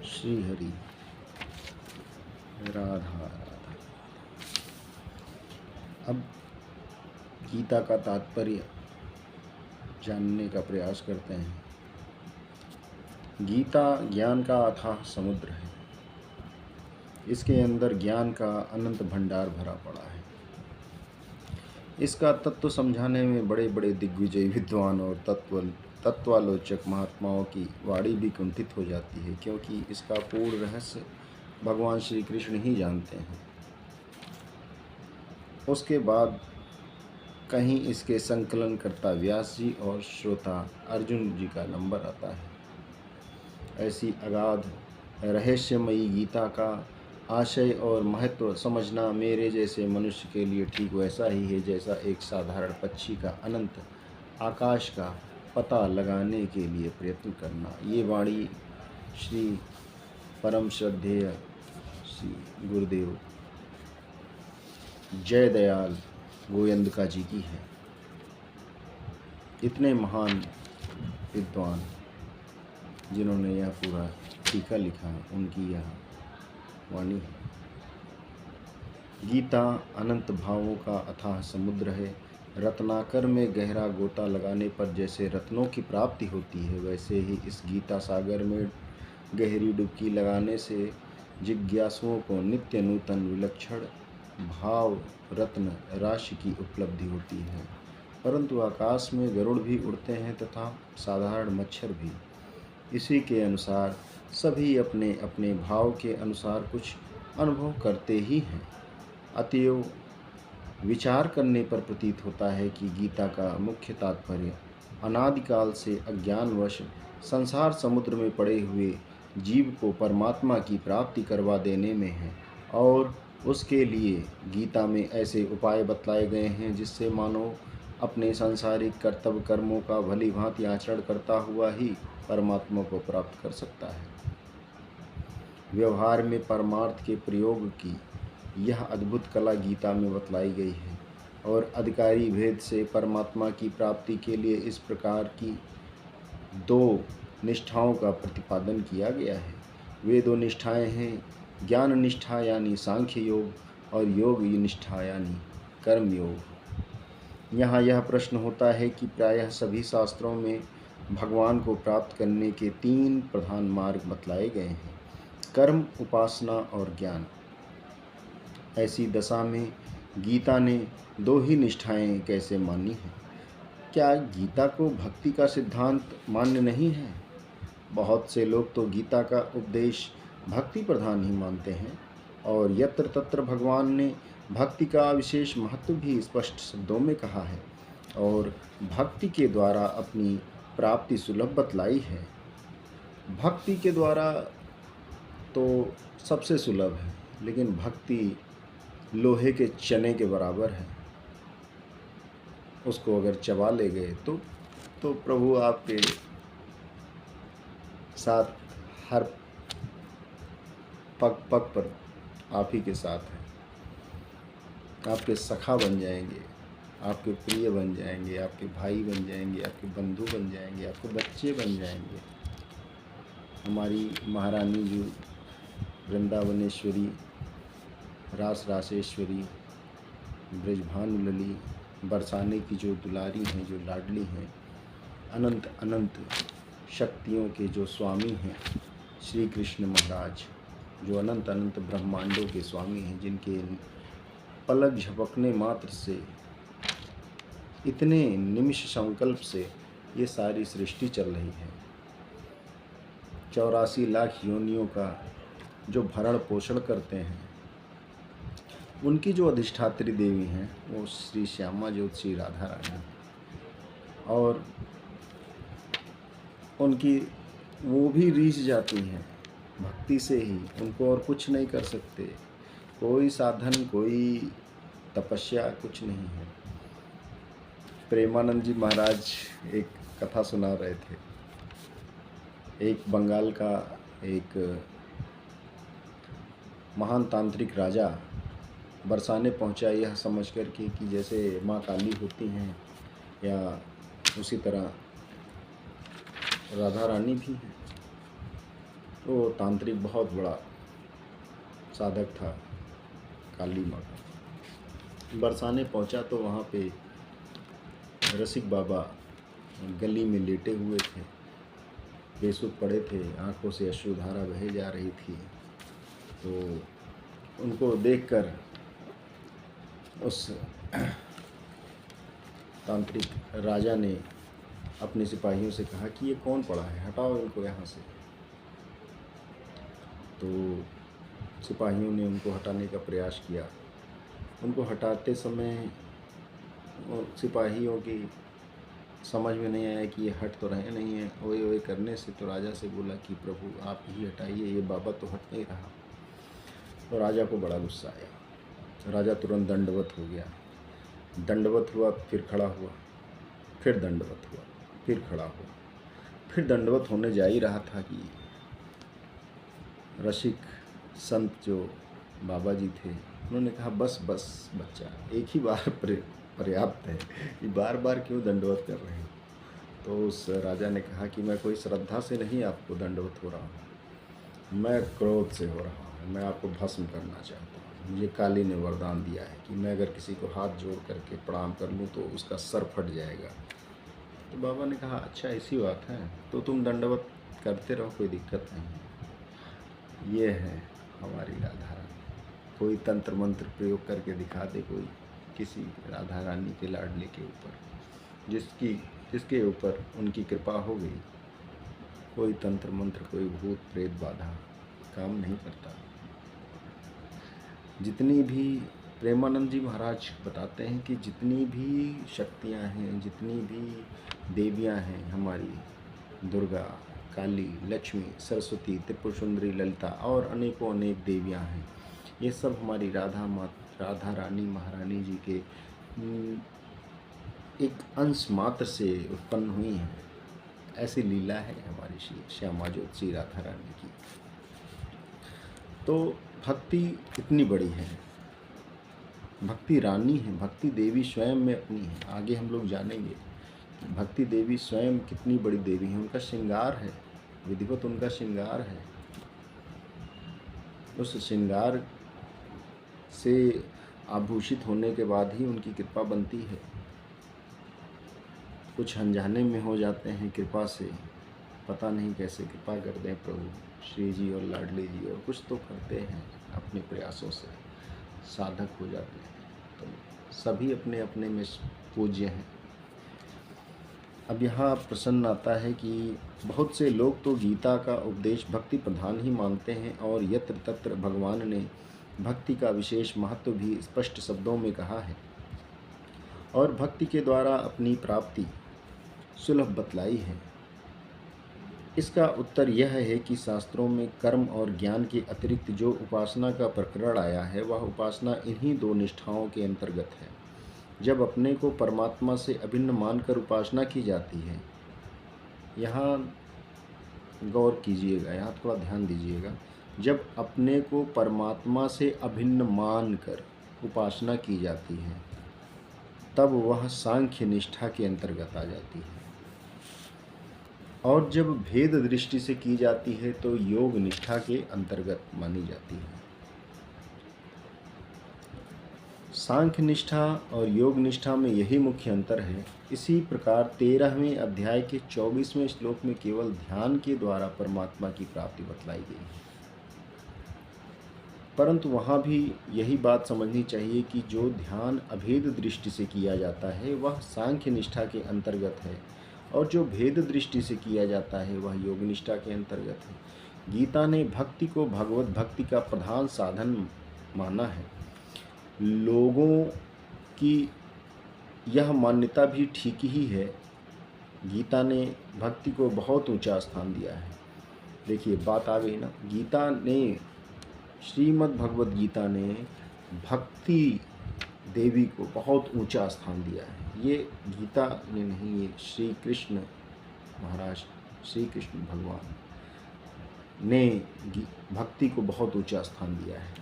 श्री हरि राधा राधा। अब गीता का तात्पर्य जानने का प्रयास करते हैं। गीता ज्ञान का अथाह समुद्र है। इसके अंदर ज्ञान का अनंत भंडार भरा पड़ा है। इसका तत्व समझाने में बड़े बड़े दिग्विजय विद्वान और तत्वालोचक महात्माओं की वाणी भी कुंठित हो जाती है, क्योंकि इसका पूर्ण रहस्य भगवान श्री कृष्ण ही जानते हैं। उसके बाद कहीं इसके संकलन करता व्यास जी और श्रोता अर्जुन जी का नंबर आता है। ऐसी अगाध रहस्यमयी गीता का आशय और महत्व समझना मेरे जैसे मनुष्य के लिए ठीक वैसा ही है जैसा एक साधारण पक्षी का अनंत आकाश का पता लगाने के लिए प्रयत्न करना। ये वाणी श्री परम श्रद्धेय श्री गुरुदेव जय दयाल गोयंदका जी की है। इतने महान विद्वान जिन्होंने यह पूरा टीका लिखा, उनकी यह वाणी है। गीता अनंत भावों का अथाह समुद्र है। रत्नाकर में गहरा गोता लगाने पर जैसे रत्नों की प्राप्ति होती है, वैसे ही इस गीता सागर में गहरी डुबकी लगाने से जिज्ञासुओं को नित्य नूतन विलक्षण भाव रत्न राशि की उपलब्धि होती है। परंतु आकाश में गरुड़ भी उड़ते हैं तथा साधारण मच्छर भी। इसी के अनुसार सभी अपने अपने भाव के अनुसार कुछ अनुभव करते ही हैं। अतएव विचार करने पर प्रतीत होता है कि गीता का मुख्य तात्पर्य अनादिकाल से अज्ञानवश संसार समुद्र में पड़े हुए जीव को परमात्मा की प्राप्ति करवा देने में है, और उसके लिए गीता में ऐसे उपाय बतलाए गए हैं जिससे मानव अपने सांसारिक कर्तव्य कर्मों का भली भांति आचरण करता हुआ ही परमात्मा को प्राप्त कर सकता है। व्यवहार में परमार्थ के प्रयोग की यह अद्भुत कला गीता में बतलाई गई है, और अधिकारी भेद से परमात्मा की प्राप्ति के लिए इस प्रकार की दो निष्ठाओं का प्रतिपादन किया गया है। वे दो निष्ठाएं हैं ज्ञान निष्ठा यानी सांख्य योग, और योग निष्ठा यानी कर्म योग। यहाँ यह प्रश्न होता है कि प्रायः सभी शास्त्रों में भगवान को प्राप्त करने के तीन प्रधान मार्ग बतलाए गए हैं, कर्म, उपासना और ज्ञान। ऐसी दशा में गीता ने दो ही निष्ठाएं कैसे मानी हैं? क्या गीता को भक्ति का सिद्धांत मान्य नहीं है? बहुत से लोग तो गीता का उपदेश भक्ति प्रधान ही मानते हैं, और यत्र तत्र भगवान ने भक्ति का विशेष महत्व भी स्पष्ट शब्दों में कहा है, और भक्ति के द्वारा अपनी प्राप्ति सुलभ बतलाई है। भक्ति के द्वारा तो सबसे सुलभ है, लेकिन भक्ति लोहे के चने के बराबर है। उसको अगर चबा ले गए तो प्रभु आपके साथ हर पग पग पर आप ही के साथ हैं। आपके सखा बन जाएंगे, आपके प्रिय बन जाएंगे, आपके भाई बन जाएंगे, आपके बंधु बन जाएंगे, आपके बच्चे बन जाएंगे। हमारी महारानी जी वृंदावनेश्वरी, रास रासेश्वरी, ब्रजभानुलली, बरसाने की जो दुलारी हैं, जो लाडली हैं, अनंत अनंत शक्तियों के जो स्वामी हैं, श्री कृष्ण महाराज, जो अनंत अनंत ब्रह्मांडों के स्वामी हैं, जिनके पलक झपकने मात्र से, इतने निमिष संकल्प से ये सारी सृष्टि चल रही है। 84 लाख योनियों का जो भरण पोषण करते हैं, उनकी जो अधिष्ठात्री देवी हैं वो श्री श्यामा ज्योति श्री राधा रानी हैं, और उनकी वो भी रीझ जाती हैं भक्ति से ही। उनको और कुछ नहीं कर सकते, कोई साधन, कोई तपस्या, कुछ नहीं है। प्रेमानंद जी महाराज एक कथा सुना रहे थे। एक बंगाल का एक महान तांत्रिक राजा बरसाने पहुंचा, यह समझ कर कि जैसे माँ काली होती हैं या उसी तरह राधा रानी भी हैं। वो तांत्रिक बहुत बड़ा साधक था काली माँ का। बरसाने पहुँचा तो वहाँ पे रसिक बाबा गली में लेटे हुए थे, बेसुध पड़े थे, आंखों से अश्रुधारा बहे जा रही थी। तो उनको देखकर उस तांत्रिक राजा ने अपने सिपाहियों से कहा कि ये कौन पड़ा है, हटाओ इनको यहाँ से। तो सिपाहियों ने उनको हटाने का प्रयास किया। उनको हटाते समय सिपाहियों की समझ में नहीं आया कि ये हट तो रहे नहीं हैं। ओए ओए करने से तो राजा से बोला कि प्रभु आप ही हटाइए, ये बाबा तो हट नहीं रहा। तो राजा को बड़ा गुस्सा आया। राजा तुरंत दंडवत हो गया। दंडवत हुआ, फिर खड़ा हुआ, फिर दंडवत हुआ, फिर खड़ा हुआ, फिर दंडवत होने जा ही रहा था कि रसिक संत जो बाबा जी थे उन्होंने कहा बस बस बच्चा, एक ही बार पर्याप्त है, कि बार बार क्यों दंडवत कर रहे हो। तो उस राजा ने कहा कि मैं कोई श्रद्धा से नहीं आपको दंडवत हो रहा हूँ, मैं क्रोध से हो रहा हूँ, मैं आपको भस्म करना चाहता हूँ। मुझे काली ने वरदान दिया है कि मैं अगर किसी को हाथ जोड़ करके प्रणाम कर लूँ तो उसका सर फट जाएगा। तो बाबा ने कहा अच्छा ऐसी बात है, तो तुम दंडवत करते रहो, कोई दिक्कत नहीं। ये है हमारी राधा रानी। कोई तंत्र मंत्र प्रयोग करके दिखा दे कोई किसी राधा रानी के लाडले के ऊपर, जिसके ऊपर उनकी कृपा हो गई, कोई तंत्र मंत्र, कोई भूत प्रेत बाधा काम नहीं करता। जितनी भी प्रेमानंद जी महाराज बताते हैं कि जितनी भी शक्तियाँ हैं, जितनी भी देवियाँ हैं हमारी, दुर्गा, काली, लक्ष्मी, सरस्वती, त्रिपुर सुंदरी, ललिता और अनेकों अनेक देवियाँ हैं, ये सब हमारी राधा रानी महारानी जी के एक अंश मात्र से उत्पन्न हुई हैं। ऐसी लीला है हमारी श्यामा ज्योति राधा रानी की। तो भक्ति इतनी बड़ी है, भक्ति रानी है, भक्ति देवी स्वयं में अपनी है। आगे हम लोग जानेंगे भक्ति देवी स्वयं कितनी बड़ी देवी है। उनका श्रृंगार है, विधिवत उनका श्रृंगार है। उस श्रृंगार से आभूषित होने के बाद ही उनकी कृपा बनती है। कुछ अनजाने में हो जाते हैं कृपा से, पता नहीं कैसे कृपा कर दें प्रभु श्री जी और लाडली जी, और कुछ तो करते हैं अपने प्रयासों से, साधक हो जाते हैं। तो सभी अपने अपने में पूज्य हैं। अब यहाँ प्रश्न आता है कि बहुत से लोग तो गीता का उपदेश भक्ति प्रधान ही मानते हैं, और यत्र तत्र भगवान ने भक्ति का विशेष महत्व भी स्पष्ट शब्दों में कहा है और भक्ति के द्वारा अपनी प्राप्ति सुलभ बतलाई है। इसका उत्तर यह है कि शास्त्रों में कर्म और ज्ञान के अतिरिक्त जो उपासना का प्रकरण आया है वह उपासना इन्हीं दो निष्ठाओं के अंतर्गत है। जब अपने को परमात्मा से अभिन्न मानकर उपासना की जाती है, यहाँ गौर कीजिएगा, यहाँ थोड़ा ध्यान दीजिएगा, जब अपने को परमात्मा से अभिन्न मानकर उपासना की जाती है तब वह सांख्य निष्ठा के अंतर्गत आ जाती है, और जब भेद दृष्टि से की जाती है तो योग निष्ठा के अंतर्गत मानी जाती है। सांख्य निष्ठा और योग निष्ठा में यही मुख्य अंतर है। इसी प्रकार 13वें अध्याय के 24वें श्लोक में केवल ध्यान के द्वारा परमात्मा की प्राप्ति बतलाई गई है, परंतु वहाँ भी यही बात समझनी चाहिए कि जो ध्यान अभेद दृष्टि से किया जाता है वह सांख्य निष्ठा के अंतर्गत है, और जो भेद दृष्टि से किया जाता है वह योग निष्ठा के अंतर्गत है। गीता ने भक्ति को भगवत भक्ति का प्रधान साधन माना है। लोगों की यह मान्यता भी ठीक ही है। गीता ने भक्ति को बहुत ऊंचा स्थान दिया है। देखिए बात आ गई ना, गीता ने, श्रीमद् भगवद गीता ने भक्ति देवी को बहुत ऊंचा स्थान दिया है। ये गीता ने नहीं, ये श्री कृष्ण महाराज, श्री कृष्ण भगवान ने भक्ति को बहुत ऊंचा स्थान दिया है।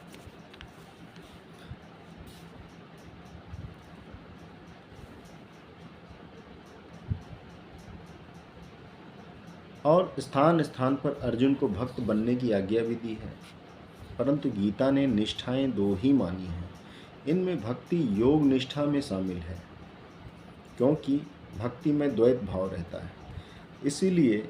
और स्थान स्थान पर अर्जुन को भक्त बनने की आज्ञा भी दी है। परंतु गीता ने निष्ठाएं दो ही मानी हैं। इनमें भक्ति योग निष्ठा में शामिल है, क्योंकि भक्ति में द्वैत भाव रहता है। इसीलिए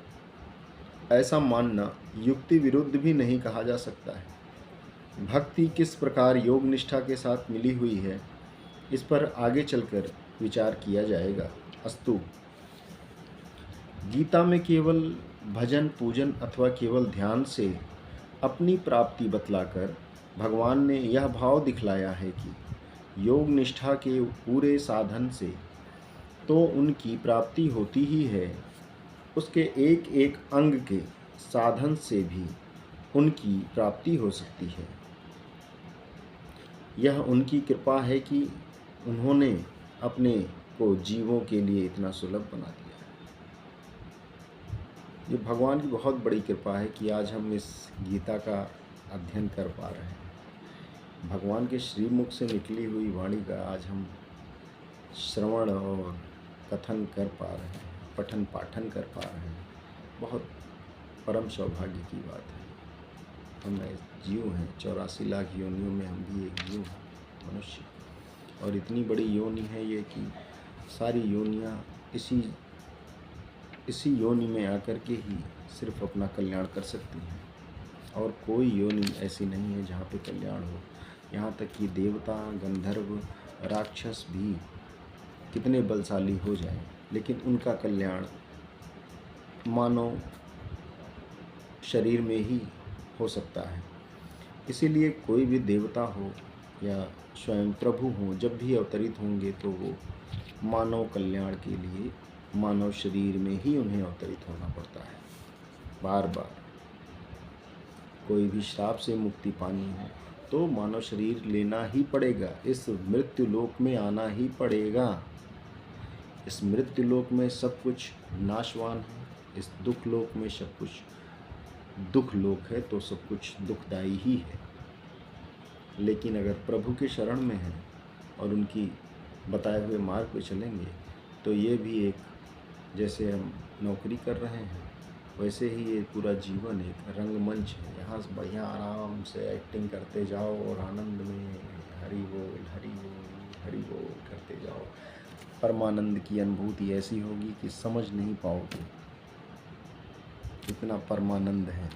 ऐसा मानना युक्ति विरुद्ध भी नहीं कहा जा सकता है। भक्ति किस प्रकार योग निष्ठा के साथ मिली हुई है, इस पर आगे चलकर विचार किया जाएगा। अस्तु। गीता में केवल भजन पूजन अथवा केवल ध्यान से अपनी प्राप्ति बतलाकर भगवान ने यह भाव दिखलाया है कि योग निष्ठा के पूरे साधन से तो उनकी प्राप्ति होती ही है, उसके एक एक अंग के साधन से भी उनकी प्राप्ति हो सकती है। यह उनकी कृपा है कि उन्होंने अपने को जीवों के लिए इतना सुलभ बना दिया है। ये भगवान की बहुत बड़ी कृपा है कि आज हम इस गीता का अध्ययन कर पा रहे हैं। भगवान के श्रीमुख से निकली हुई वाणी का आज हम श्रवण और कथन कर पा रहे हैं, पठन पाठन कर पा रहे हैं। बहुत परम सौभाग्य की बात है। हम जीव हैं, 84 लाख योनियों में हम भी एक जीव हैं, मनुष्य। और इतनी बड़ी योनि है ये कि सारी योनियाँ इसी योनि में आकर के ही सिर्फ अपना कल्याण कर सकती हैं, और कोई योनि ऐसी नहीं है जहाँ पे कल्याण हो। यहाँ तक कि देवता, गंधर्व, राक्षस भी कितने बलशाली हो जाएं, लेकिन उनका कल्याण मानव शरीर में ही हो सकता है। इसीलिए कोई भी देवता हो या स्वयं प्रभु हो, जब भी अवतरित होंगे तो वो मानव कल्याण के लिए मानव शरीर में ही उन्हें अवतरित होना पड़ता है। बार बार कोई भी श्राप से मुक्ति पानी हो तो मानव शरीर लेना ही पड़ेगा, इस मृत्यु लोक में आना ही पड़ेगा। इस मृत्यु लोक में सब कुछ नाशवान है, इस दुख लोक में सब कुछ दुख लोक है, तो सब कुछ दुखदायी ही है। लेकिन अगर प्रभु के शरण में हैं और उनकी बताए हुए मार्ग पे चलेंगे तो ये भी एक, जैसे हम नौकरी कर रहे हैं वैसे ही ये पूरा जीवन एक रंगमंच है। यहाँ से बढ़िया आराम से एक्टिंग करते जाओ और आनंद में हरि बोल हरि बोल हरि बोल करते जाओ। परमानंद की अनुभूति ऐसी होगी कि समझ नहीं पाओगे, इतना परमानंद है।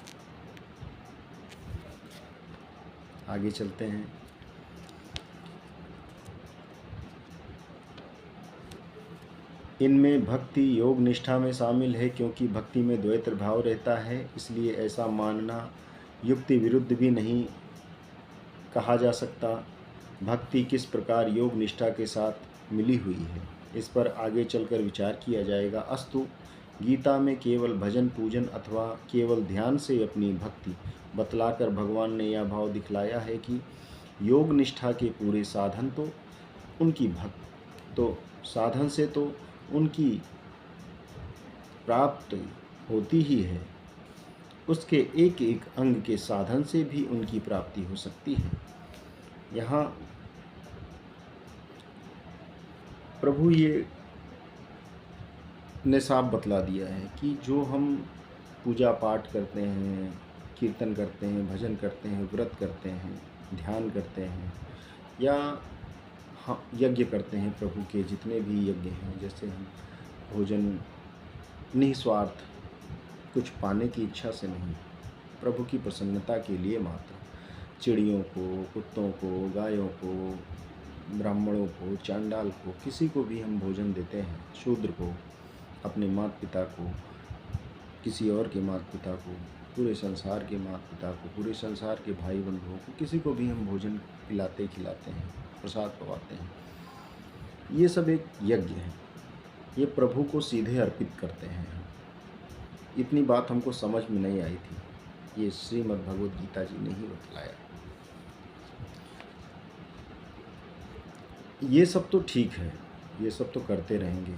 आगे चलते हैं। इनमें भक्ति योग निष्ठा में शामिल है, क्योंकि भक्ति में द्वैत भाव रहता है। इसलिए ऐसा मानना युक्ति विरुद्ध भी नहीं कहा जा सकता। भक्ति किस प्रकार योग निष्ठा के साथ मिली हुई है, इस पर आगे चलकर विचार किया जाएगा। अस्तु। गीता में केवल भजन पूजन अथवा केवल ध्यान से अपनी भक्ति बतलाकर भगवान ने यह भाव दिखलाया है कि योग निष्ठा के पूरे साधन तो उनकी साधन से तो उनकी प्राप्ति होती ही है, उसके एक एक अंग के साधन से भी उनकी प्राप्ति हो सकती है। यहाँ प्रभु ये ने साफ बतला दिया है कि जो हम पूजा पाठ करते हैं, कीर्तन करते हैं, भजन करते हैं, व्रत करते हैं, ध्यान करते हैं या यज्ञ करते हैं, प्रभु के जितने भी यज्ञ हैं, जैसे हम भोजन निस्वार्थ कुछ पाने की इच्छा से नहीं, प्रभु की प्रसन्नता के लिए मात्र, चिड़ियों को, कुत्तों को, गायों को, ब्राह्मणों को, चांडाल को, किसी को भी हम भोजन देते हैं, शूद्र को, अपने माता पिता को, किसी और के माता पिता को, पूरे संसार के माता पिता को, पूरे संसार के भाई बंधुओं को, किसी को भी हम भोजन खिलाते हैं, प्रसाद पवाते हैं। ये सब एक यज्ञ है, ये प्रभु को सीधे अर्पित करते हैं। इतनी बात हमको समझ में नहीं आई थी, ये श्रीमद् भगवद गीता जी ने ही बतलाया। ये सब तो ठीक है, ये सब तो करते रहेंगे,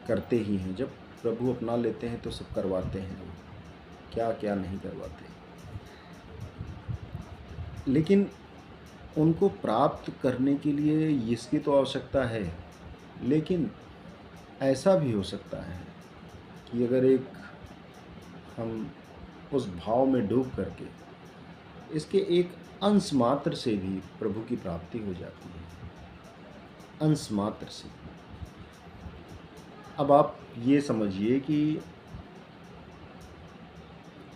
करते ही हैं। जब प्रभु अपना लेते हैं तो सब करवाते हैं, क्या क्या नहीं करवाते। लेकिन उनको प्राप्त करने के लिए इसकी तो आवश्यकता है। लेकिन ऐसा भी हो सकता है कि अगर एक हम उस भाव में डूब करके इसके एक अंश मात्र से भी प्रभु की प्राप्ति हो जाती है, अंश मात्र से। अब आप ये समझिए कि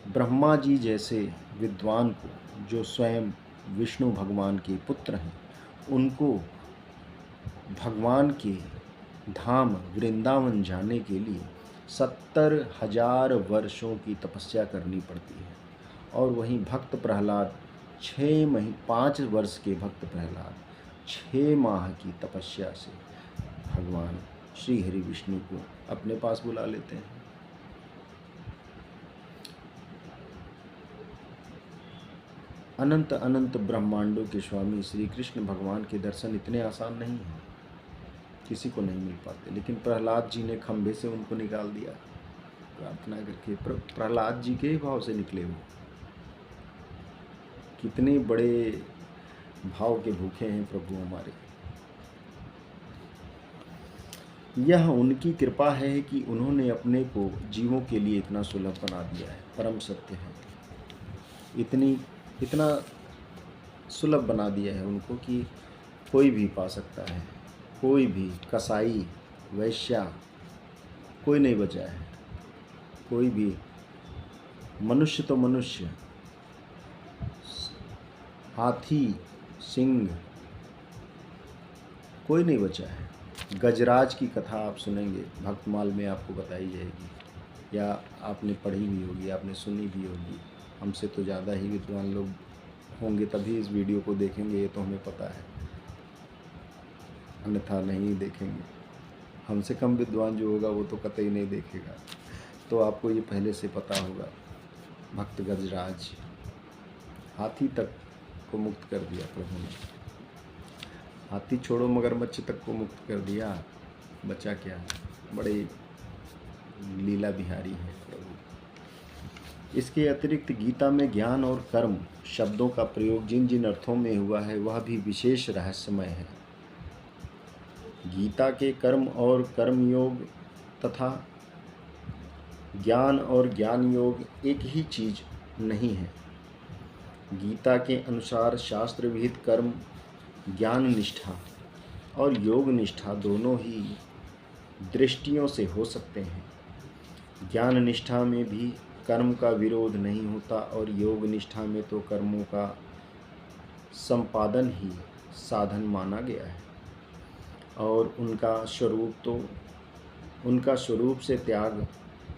ब्रह्मा जी जैसे विद्वान को, जो स्वयं विष्णु भगवान के पुत्र हैं, उनको भगवान के धाम वृंदावन जाने के लिए 70,000 वर्षों की तपस्या करनी पड़ती है। और वहीं भक्त प्रहलाद 5 वर्ष के भक्त प्रहलाद 6 माह की तपस्या से भगवान श्री हरि विष्णु को अपने पास बुला लेते हैं। अनंत अनंत ब्रह्मांडों के स्वामी श्री कृष्ण भगवान के दर्शन इतने आसान नहीं हैं, किसी को नहीं मिल पाते। लेकिन प्रहलाद जी ने खंभे से उनको निकाल दिया प्रार्थना करके। प्रहलाद जी के भाव से निकले वो। कितने बड़े भाव के भूखे हैं प्रभु हमारे। यह उनकी कृपा है कि उन्होंने अपने को जीवों के लिए इतना सुलभ बना दिया है। परम सत्य है, इतना सुलभ बना दिया है उनको कि कोई भी पा सकता है। कोई भी कसाई, वैश्या, कोई नहीं बचा है। कोई भी मनुष्य तो मनुष्य, हाथी, सिंह, कोई नहीं बचा है। गजराज की कथा आप सुनेंगे, भक्तमाल में आपको बताई जाएगी, या आपने पढ़ी भी होगी, आपने सुनी भी होगी। हमसे तो ज़्यादा ही विद्वान लोग होंगे तभी इस वीडियो को देखेंगे, ये तो हमें पता है, अन्यथा नहीं देखेंगे। हमसे कम विद्वान जो होगा वो तो कतई नहीं देखेगा। तो आपको ये पहले से पता होगा। भक्त गजराज, हाथी तक को मुक्त कर दिया प्रभु ने। हाथी छोड़ो, मगरमच्छ तक को मुक्त कर दिया, बचा क्या। बड़े लीला बिहारी हैं प्रभु। इसके अतिरिक्त गीता में ज्ञान और कर्म शब्दों का प्रयोग जिन जिन अर्थों में हुआ है वह भी विशेष रहस्यमय है। गीता के कर्म और कर्म योग तथा ज्ञान और ज्ञान योग एक ही चीज नहीं है। गीता के अनुसार शास्त्र विहित कर्म ज्ञान निष्ठा और योग निष्ठा दोनों ही दृष्टियों से हो सकते हैं। ज्ञान निष्ठा में भी कर्म का विरोध नहीं होता और योग निष्ठा में तो कर्मों का संपादन ही साधन माना गया है और उनका स्वरूप से त्याग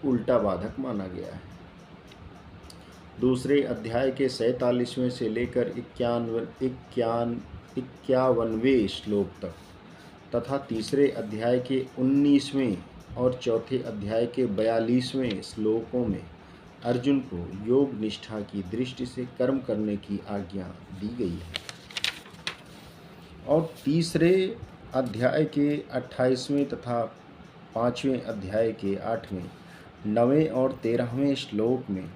उल्टा बाधक माना गया है। दूसरे अध्याय के 47वें से लेकर 51वें श्लोक तक तथा तीसरे अध्याय के 19वें और चौथे अध्याय के 42वें श्लोकों में अर्जुन को योग निष्ठा की दृष्टि से कर्म करने की आज्ञा दी गई है। और तीसरे अध्याय के 28वें तथा 5वें अध्याय के 8वें, 9वें और 13वें श्लोक में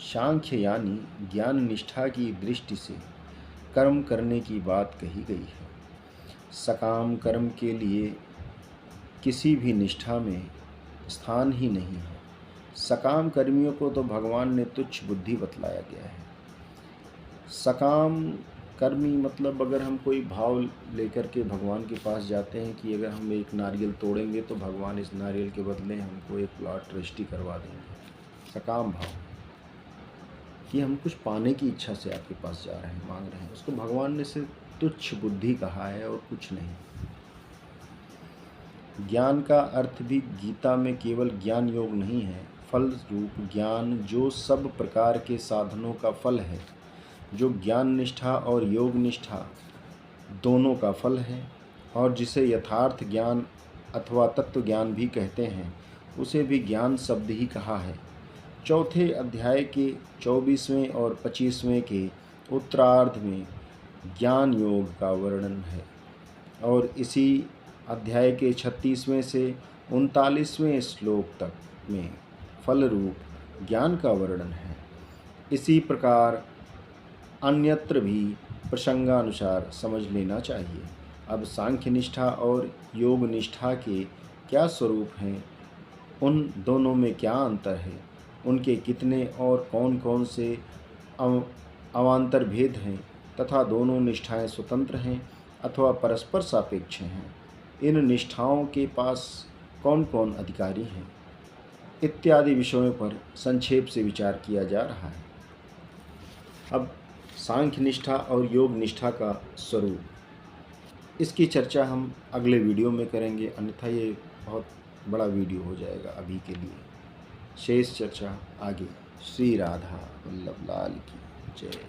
सांख्य यानी ज्ञान निष्ठा की दृष्टि से कर्म करने की बात कही गई है। सकाम कर्म के लिए किसी भी निष्ठा में स्थान ही नहीं है। सकाम कर्मियों को तो भगवान ने तुच्छ बुद्धि बतलाया गया है। सकाम कर्मी मतलब अगर हम कोई भाव लेकर के भगवान के पास जाते हैं कि अगर हम एक नारियल तोड़ेंगे तो भगवान इस नारियल के बदले हमको एक प्लॉट रजिस्ट्री करवा देंगे। सकाम भाव कि हम कुछ पाने की इच्छा से आपके पास जा रहे हैं, मांग रहे हैं, उसको भगवान ने सिर्फ तुच्छ बुद्धि कहा है और कुछ नहीं। ज्ञान का अर्थ भी गीता में केवल ज्ञान योग नहीं है, फल रूप ज्ञान जो सब प्रकार के साधनों का फल है, जो ज्ञान निष्ठा और योग निष्ठा दोनों का फल है और जिसे यथार्थ ज्ञान अथवा तत्व ज्ञान भी कहते हैं, उसे भी ज्ञान शब्द ही कहा है। चौथे अध्याय के 24वें और 25वें के उत्तरार्ध में ज्ञान योग का वर्णन है और इसी अध्याय के 36वें से 39वें श्लोक तक में फल रूप ज्ञान का वर्णन है। इसी प्रकार अन्यत्र भी प्रसंगानुसार समझ लेना चाहिए। अब सांख्य निष्ठा और योग निष्ठा के क्या स्वरूप हैं, उन दोनों में क्या अंतर है उनके कितने और कौन कौन से अवान्तर भेद हैं तथा दोनों निष्ठाएं स्वतंत्र हैं अथवा परस्पर सापेक्ष हैं, इन निष्ठाओं के पास कौन कौन अधिकारी हैं, इत्यादि विषयों पर संक्षेप से विचार किया जा रहा है। अब सांख्य निष्ठा और योग निष्ठा का स्वरूप, इसकी चर्चा हम अगले वीडियो में करेंगे, अन्यथा ये बहुत बड़ा वीडियो हो जाएगा अभी के लिए। शेष चर्चा आगे। श्री राधा वल्लभ लाल की जय।